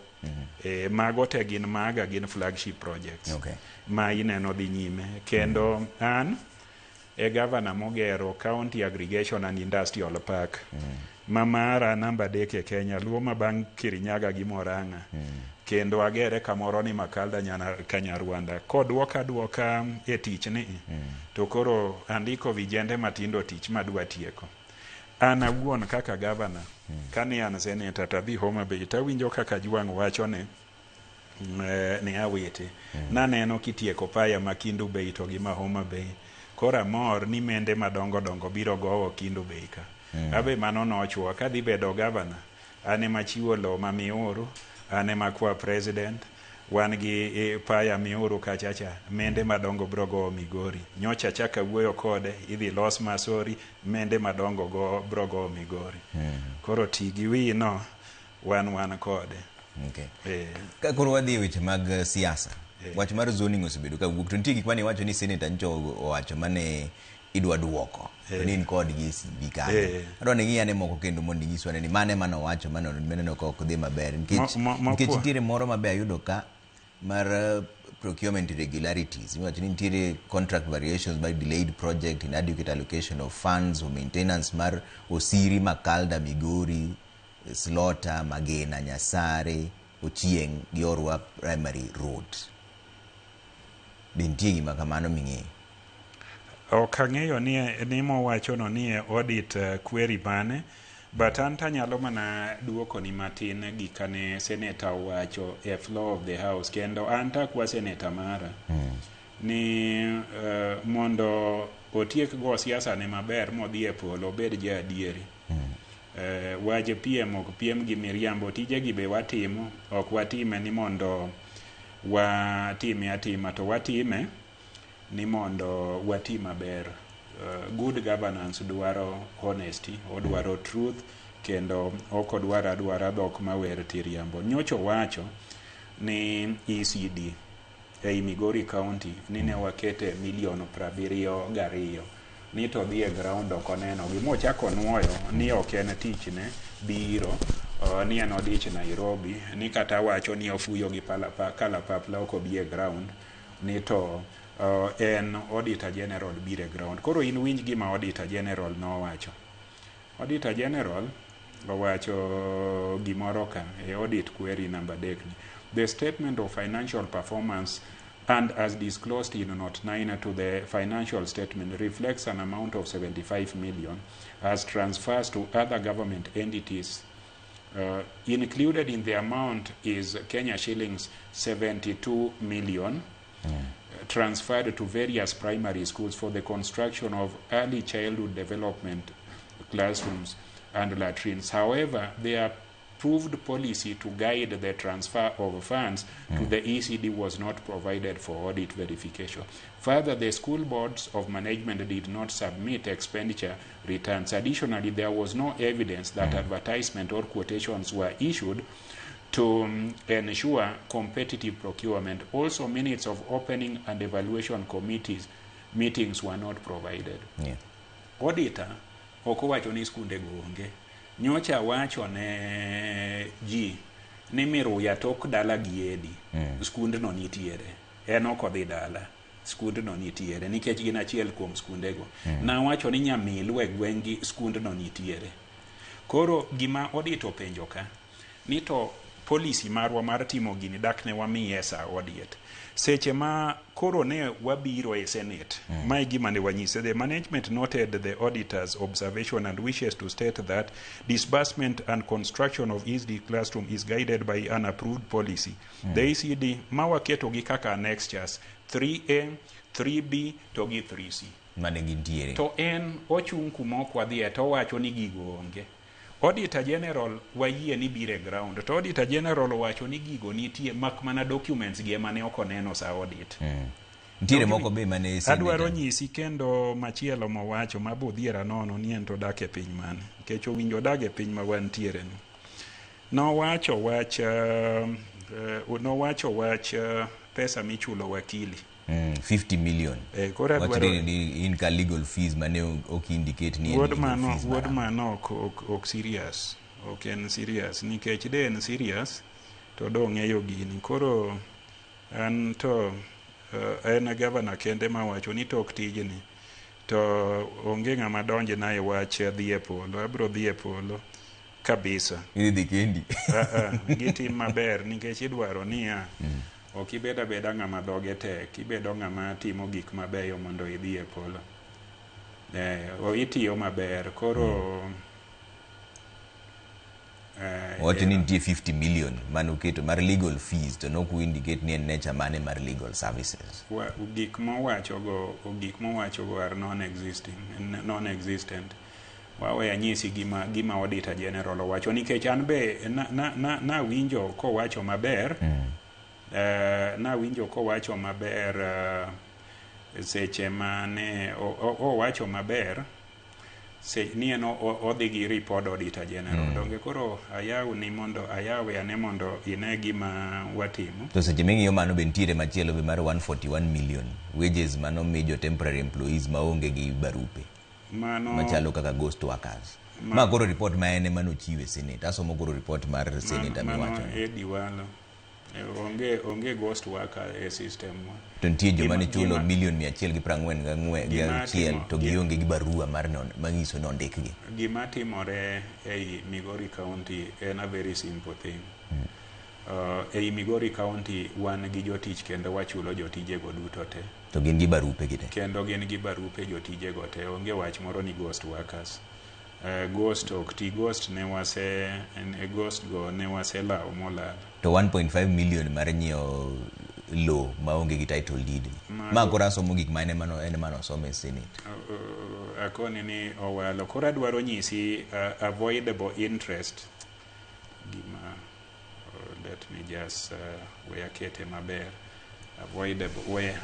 Mago te gin maga gin flagship projects. Ma ineno dhi nyime. Kendo an e governor mogero County Aggregation and Industrial Park. Mamara namba 3 e Kenya, luo ma bang' Kirinyaga gi Murang'a. Kendo agere kamoro ni Makalda Kanyarwanda. Kodwoka e tich ni. To koro andiko vijende matindo tich madwa tieko. An awuon kaka governor, kani an senator tadhi Homa Bay, tawinjo kaka Jwang' wacho ni awete. Naneno kitieko paya ma Kindu Bay to gi ma Homa Bay. Kora mor ni mende madongo biro gowo Kindu Bay ka. Abe mano nochwo kadhi bedo governor. Ane machiwo lo ma Miuru, ane makwa president. Wan gi paya Miuru kachacha, mende madongo biro gowo Migori. Nyocha chaka wuoyo kode, idhi los Masori, mende madongo biro gowo Migori. Koro tigi wi no, wan kode. Ka koro wadhi weche mag siasa. Wach mar zoning osebedo ka wuok. To nitie gik mane wacho ni senator ncho owacho mane idwa duoko. Ni kod gi bikane. Adwa ni ng'iane moko kendo mondo nyiswane ni mane mano wacho mane ok dhi maber. Nikech nitiere moro maber ayudo ka mar procurement irregularities. Iwacho ni nitiere contract variations by delayed project, inadequate allocation of funds or maintenance mar Osiri, Makalda, Migori, Slaughter, Magena, Nyasare, Ochieng, Giorwa Primary Road. Nitie gima kamano ming'eyo. Ok ang'eyo ni mowacho no ni audit query mane, but an tanyalo mana duoko ni matin gikane senator wacho e floor of the house. Kendo an takwa senator mara ni mondo otiek go siasa ne maber modhi e polo obed ja adieri. Waje PM ok PM gi miriambo, tije gi be watimo, ok watime ni mondo watime atima, to watime ni mondo wati maber. Good governance dwaro honesty, odwaro truth, kendo ok odwaro adwara dhok mawer tiriambo. Nyocho wacho ni ECD ei Migori County nine wakete $72,000,000 ni to dhi e ground ok oneno gimo chako nuoyo ni ok en tich ne biro ni en odich Nairobi, ni kata wacho ni ofuyo gi kalapapla ok obi e ground, ni to en Auditor General bire ground. Koro in winj gima Auditor General no wacho. Auditor General wacho gimoro ka e audit query number 3. The statement of financial performance and as disclosed in note 9 to the financial statement reflects an amount of 75 million as transfers to other government entities. Included in the amount is Kenya shillings 72 million transferred to various primary schools for the construction of early childhood development classrooms and latrines. However, the approved policy to guide the transfer of funds to the ECD was not provided for audit verification. Further, the school boards of management did not submit expenditure returns. Additionally, there was no evidence that advertisement or quotations were issued to ensure competitive procurement. Also, minutes of opening and evaluation committees meetings were not provided. Auditor oko wacho ni skunde gonge. Nyocha wacho ne ji ni Miruya tok dala giedi. Skunde no nitiere. Oko dhi dala. Skunde no nitiere. Nikech gin achiel kuom skunde go. Na wacho ni Nyamilu e gwengi skunde no nitiere. Koro gima audit openjo ka ni to policy marwa mar timo gini dak ne wamiye sa odiet. Seche ma koro ne wabiro e Senate, mae gima ne wanyise. The management noted the auditor's observation and wishes to state that disbursement and construction of ECD classroom is guided by an approved policy. The ECD mawaketo gi kaka annexures 3A, 3B to gi 3C. Mane gintiere. To en ochung' kuma ok wadhie to wacho ni gigo onge. Auditor General wayie ni bire ground. To Auditor General wacho ni gigo nitie mak mana documents gi ema ne ok oneno sa audit. Ntiere moko be mane adwaro nyisi kendo machielo mowacho mabudhiera nono ni en to dak e piny mane. Nikech owinjo dak e piny ma wantiere ni. Nowacho wach pesa michulo wakili. 50 million. What really in ka legal fees mane ok indicate ni word man ok serious. Ok en serious. Nikech de en serious to do ng'eyo gini. Koro an to en governor kende mawacho ni tok tijni to onge ng'ama donje na e wach dhi e polo. Abro dhi e polo kabisa. Idhi kendi. Gitim maber nikech idwaro niya ok ibeda beda ng'ama dhoge tek, ibedo ng'ama timo gik mabeyo mondo idhi e polo. Itiyo maber, koro what ni nitie 50 million manuketo mar legal fees to noku indicate ni en nature mane mar legal services. Gik mowacho go are non-existent. Wawe nyisi gima Auditor General wacho nikech an be na winjo kowacho maber. Nawinjo kowacho maber seche mane owacho maber ni en odhi gi report Auditor General. Donge koro ayawe ane mondo ine gima watimo. To seche ming'iyo mano be ntiere machielo be mar 141 million wages mano mijo temporary employees maonge gi barupe machalo kaka ghost workers. Ma koro report ma ene manochiwe Senate. Asomo koro report mar Senate miwacho Ediwalo. Onge ghost worker e system wa. To ntie joma ne chulo $144,600 to gionge gi barua mar non manyiso no ndikgi. Gima timore ei Migori County en a very simple thing. Ei Migori County wan gi jotich kendo wachulo jotije go duto te. To gin gi barupe gite. Kendo gin gi barupe jotije go te. Onge wach moro ni ghost workers. Ghost okti ghost ne wase ghost go ne wase lao molal. To 1.5 million mar nyio law maonge gi title deed. Ma kora somo gik mane mano some Senate. Akoni ni owalo kora dwaro nyisi avoidable interest. Gima let me just akete maber. Avoidable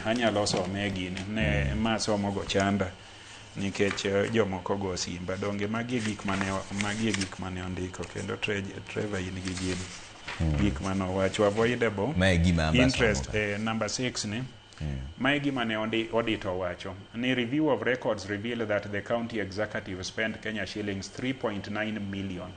anyalo some gini ne ma somo go chanda. Nikech jomoko go simba donge magi gik mane ondiko kendo Trevor in gi gini gik mane owacho avoidable interest number 6 ni mae gima ne audit owacho ni review of records reveal that the county executive spent Kenya shillings 3.9 million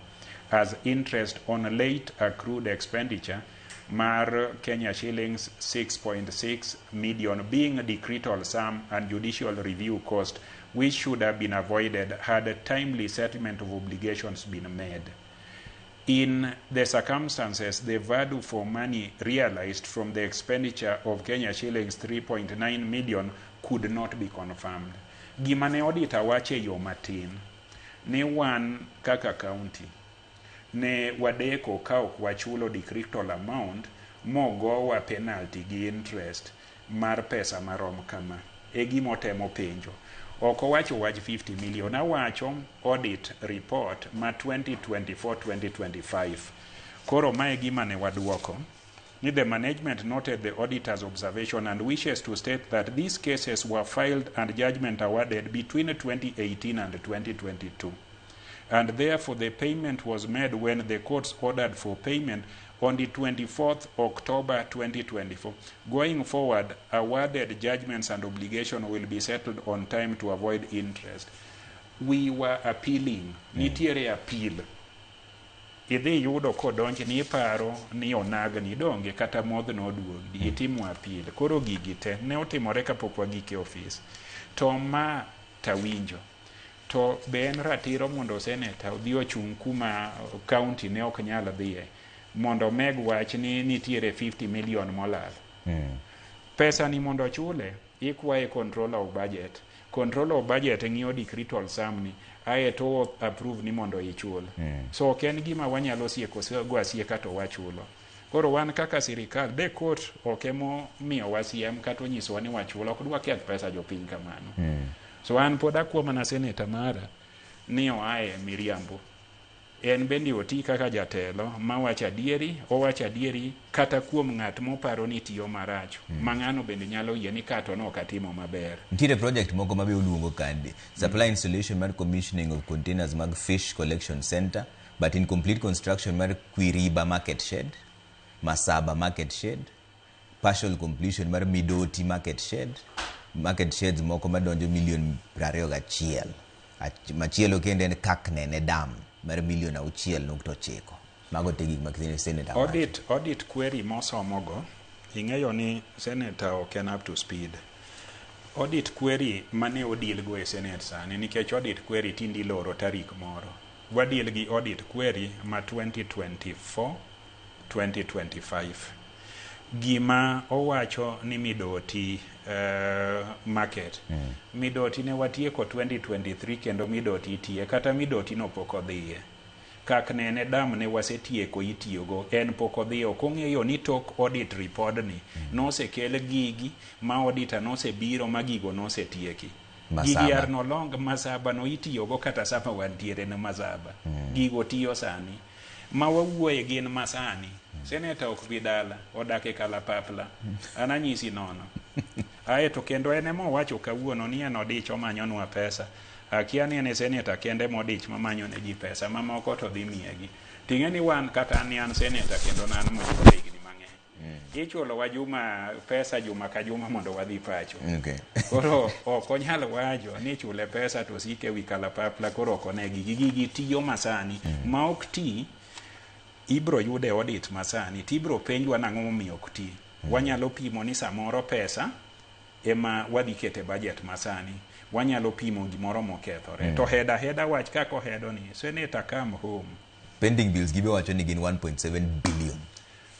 as interest on late accrued expenditure mar Kenya shillings 6.6 million being decretal sum and judicial review cost which should have been avoided had a timely settlement of obligations been made. In the circumstances, the value for money realized from the expenditure of Kenya shillings 3.9 million could not be confirmed. Gima ne auditor wache yo matin. Ne wan kaka county. Ne wadeko ka ok wachulo decretal amount mogowa penalty gi interest mar pesa marom kama. Gima otemo penjo. Oko wacho wach 50 million. Awacho audit report ma 2024-2025. Koro mae gima ne waduoko. The management noted the auditor's observation and wishes to state that these cases were filed and judgment awarded between 2018 and 2022. And therefore the payment was made when the courts ordered for payment on the 24th October 2024. Going forward, awarded judgments and obligation will be settled on time to avoid interest. We were appealing. Nitiere appeal. Idhi yudo kodonji ni paro ni onagni donge kata modh noduogi. Itimo appeal. Koro gigi te ne otimore kapok wagike office. To ma tawinjo. To be en ratiro mondo seneta odhi ochung' kuma county ne ok nyal dhiye. mondo meg wach ni nitiere 50 million molal. Pesa ni mondo chule ikwaye controller of budget. Controller of budget ng'iyo decretal sum ni aye to approve ni mondo ichul. So ken gima wanyalo sieko go asieka to wachulo. Koro wan kaka sirikal de court okemo miyo wasiem kata onyisowa ni wachulo, ok dwa keth pesa jopiny kamano. So an pod akwo mana seneta mara ni oaye miriambo. En bende oti kaka jatelo owacho adieri kata kuom ng'at moparo ni tiyo marach ma ng'ano bende nyalo yie ni kato no katimo maber. Nitiere project moko mabe oluongo kandi supply installation mar commissioning of containers mag fish collection center but in complete construction mar Quiriba market shed, Masaba market shed, partial completion mar Midoti market sheds moko madonjo milion 21. Machielo kende en Kaknene dam mar milion 6.9. Mago tegi makine senator. Audit query mosomogo ing'eyo ni senator ok up to speed. Audit query mane odil go e senate sani nikech audit query tindi loro tarik moro. Wadil gi audit query ma 2024-2025. Gima owacho ni Midoti market. Midoti ne watieko 2023 kendo Midoti tiye kata Midoti no pok odhiye. Kaknene dam ne wasetieko itiyogo en pok odhiyo. Kong'eyo ni tok audit report ni nosekel gigi ma auditor nosebiro ma gigo nosetieki. Gigi are no long Masaba no itiyogo kata sama wantiere na Masaba. Gigo tiyo sani. Ma wawuoye gin masani. Seneta ok bidala odake kalapapla. Ananyisi nono. Ae to kendo ene mowacho kawuono ni en odich omanyonwa pesa. Akia ni ene seneta kende modich mamanyo ne ji pesa mamoko to dhi miyegi. Ting'e ni wan kata ni an seneta kendo nan mochulo higni mang'eny. Ichulo wa pesa juma ka juma mondo wadhi pacho. Koro ok onyal wacho ni chule pesa to sike wi kalapapla koro ok onegi gigi tiyo masani ma ok ti ibro yude audit masani tibro penjwa nang'o momiyo ok ti. Wanyalo pimo ni samoro pesa ema wadhi kete budget masani. Wanyalo pimo gimoro mokethore. To heda wach kako hedo ni senator come home. Pending bills gibe wacho ni gin 1.7 billion.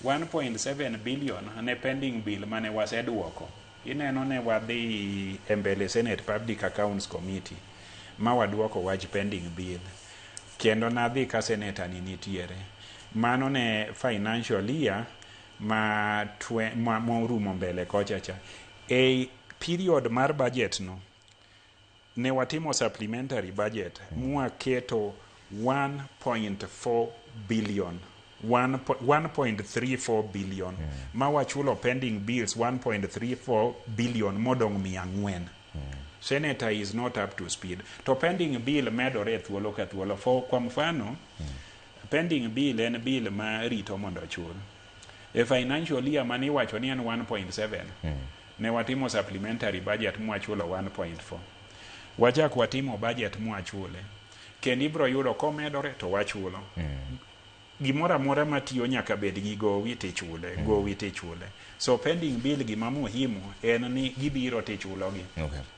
1.7 billion ne pending bill mane waseduoko. Ineno ne wadhi mbele Senate Public Accounts Committee ma waduoko wach pending bill. Kendo nadhi ka senator ni nitiere. Mano ne financial year ma rumo mbele kocha cha. A period mar budget no ne watimo supplementary budget mwa keto 1.4 billion 1.34 billion ma wachulo pending bills 1.34 billion modong 400. Senator is not up to speed. To pending bill medore thuolo ka thuolo. Kwa mfano pending bill en bill ma rito mondo chul. E financial year mani wacho ni en 1.7 ne watimo supplementary budget mwachulo 1.4. Wachak watimo budget mwachule. Kendo ibro yudo komedore to wachulo. Gimora amora matiyo nyaka bed gi gowi tichule. So pending bill gima muhimu en ni gibiro tichulogi.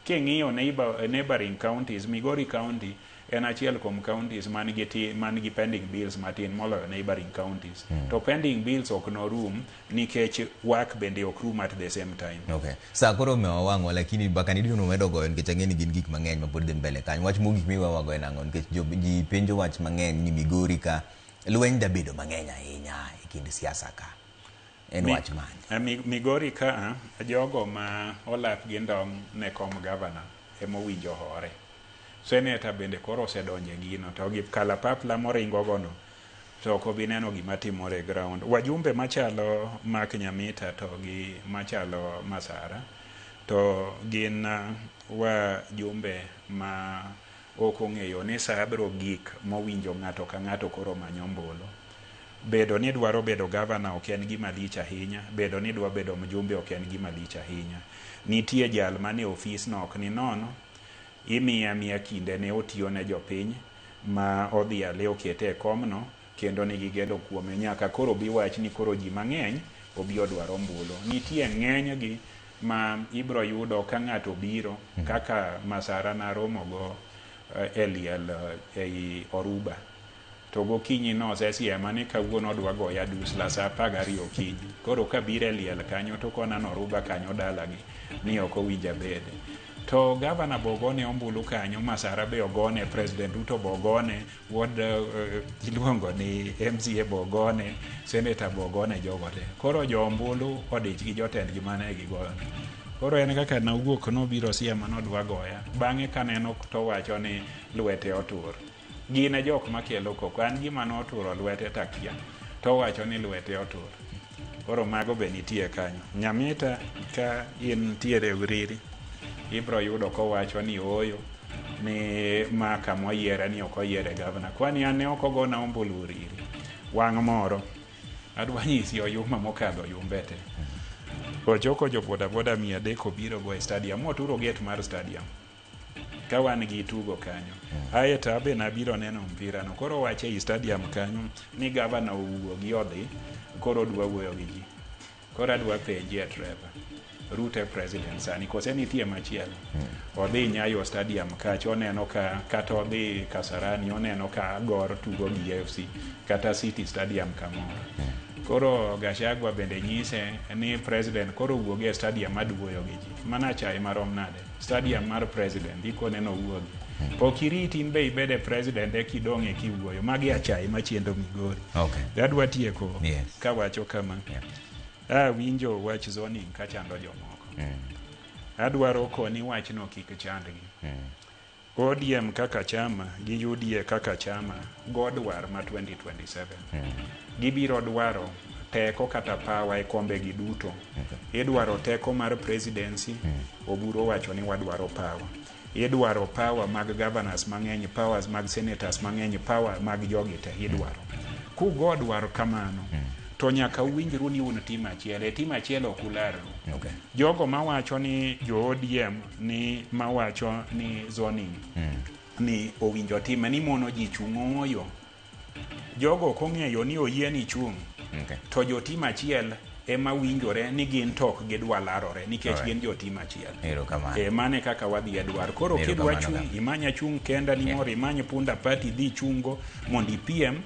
King'iyo neighboring counties, Migori County en achiel kuom counties man gi pending bills matin moloyo neighboring counties. To pending bills ok no room nikech work bende ok room at the same time. Sa koro mewawang'o lakini bakani dino medo goyo nikech ang'e ni gin gik mang'eny mapod dhi mbele kanyo. Wach mogik miwawago en ang'o nikech ji penjo wach mang'eny ni Migori ka lweny da bedo mang'eny ahinya e kind siasa ka. En wach mane? Migori ka jogo ma olap gi ndong ne kom governor emowinjo hore. Senator bende koro osedonje gino to gi kalapapla moringo gono to ok obi neno gima timore ground. Wajumbe machalo Mark Nyamita to gi machalo Masara to gin wajumbe ma ok ong'eyo ni sabro gik mowinjo ng'ato ka ng'ato koro manyombolo. Bedo ni dwaro bedo governor ok en gima lich ahinya, bedo ni dwa bedo mjumbe ok en gima lich ahinya. Nitie jal mane ofis no ok ni nono, imiya kinde ne otiyo ne jopiny ma odhi ale okete e komno kendo nigi geno kuome nyaka koro bi wach ni koro ji mang'eny obi odwaro mbulo. Nitie ng'eny gi ma ibro yudo ka ng'ato biro kaka Masara na romo go Eliel ei Oruba. to gokinyi no osesiema ni kawuono odwa goya dusla sa 12 okinyi. Koro kabire liel kanyo to kona noruba kanyo dalagi ni ok owinja bede. To gavana bogone ombulu kanyo, Masara be ogone, President Ruto bogone, iluongo ni MCA bogone, Senator bogone, jogo te. Koro jo ombulu odich gi jotendgi mane gigoyo. Koro en kaka nawuok nobiro siema nodwa goya. Bang'e kaneno to wacho ni lwete otur. Gine jok makelo koko, an gima noturo lwete takia, to wacho ni lwete otur. Koro mago be nitie kanyo. Nyamita ka in tiere Uriri, ibro yudo kowacho ni oyo ni maka moyiere ni ok oyiere gavana. Kwani an ne ok ogona ombulu Uriri. Wang' moro adwa nyisi Oyuma mokadho Yumbete. Ochoko jo bodaboda 300 obiro go e stadium, oturo gate mar stadium ka wan gi tugo kanyo. Aeta abe nabiro neno mpira no. Koro wache i stadium kanyo ni gavana owuo gi odhi, koro dwa wuoyo gi ji. Koro adwa penji driver, Ruto president sani kose nitie machielo. Odhi Nyayo stadium kacho, oneno ka kata odhi Kasarani, oneno ka Gor tugo gi FC kata City stadium kamoro. Koro Gachagua bende nyise ni president koro wuogi e stadium maduoyo gi ji. Mana chae marom nade. Stadium mar president ikone no wuogi. Pokiriti in be ibede president e kidong' e kiwuoyo. Magi achae machiendo Migori. Okay. Adwa tieko Yes. kawacho kama. Winjo wach zoning kachando jomoko. Adwaro koni wachno kik chandgi. ODM kaka chama gi UDA kaka chama godwar ma 2027. Gibiro dwaro teko kata power e kombe gi duto. Idwaro teko mar presidency, Oburu wacho ni wadwaro power. Idwaro power mag governors mang'eny, powers mag senators mang'eny, power mag jogi te idwaro. Ku godwar kamano, to nyaka uwinjru ni un tim achiel, tim achiel ok ularru. Okay. Jogo mawacho ni jo ODM ni mawacho ni zoning ni owinjo time ni mono ji chung' oyo. Jogo kong'eyo ni oyie ni chung'. Okay. To jo tim achiel ema winjore ni gin tok gidwa larore nikech gin jo tim achiel. Erokamano. Mane kaka wadhi Edward. Koro kidwa chung' imanya chung' kenda ni moro imanya punda party dhi chungo mondo ipiem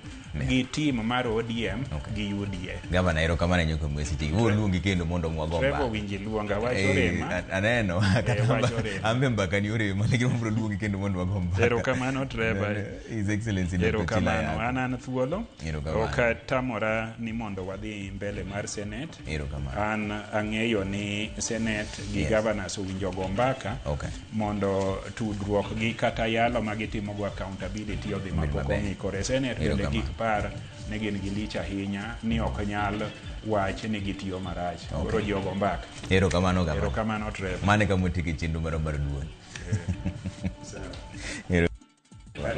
gi team mar ODM gi UDA. Gavana erokamano nyoko mwesiti. Luongi kendo mondo mwagomba. Trevor winji luonga wacho rema. Aneno ambe mbaka ni orema lakini mbro luongi kendo mondo wagomba. Erokamano Trevor. His Excellency Dr. Chila Yako. Anan thuolo. Okatamora ni mondo wadhi mbele mar Senate. An ang'eyo ni Senate gi governors owinjo go mbaka mondo tudruok gi kata yalo magitimo go accountability odhi mapoko ng'ikore. Senate bende gik par ne gin gi lich ahinya ni ok nyal wach ni gitiyo marach. Koro jogo mbaka. Erokamano gavana. Erokamano Trevor. Mane kamotiki chenro mar duol. Sawa.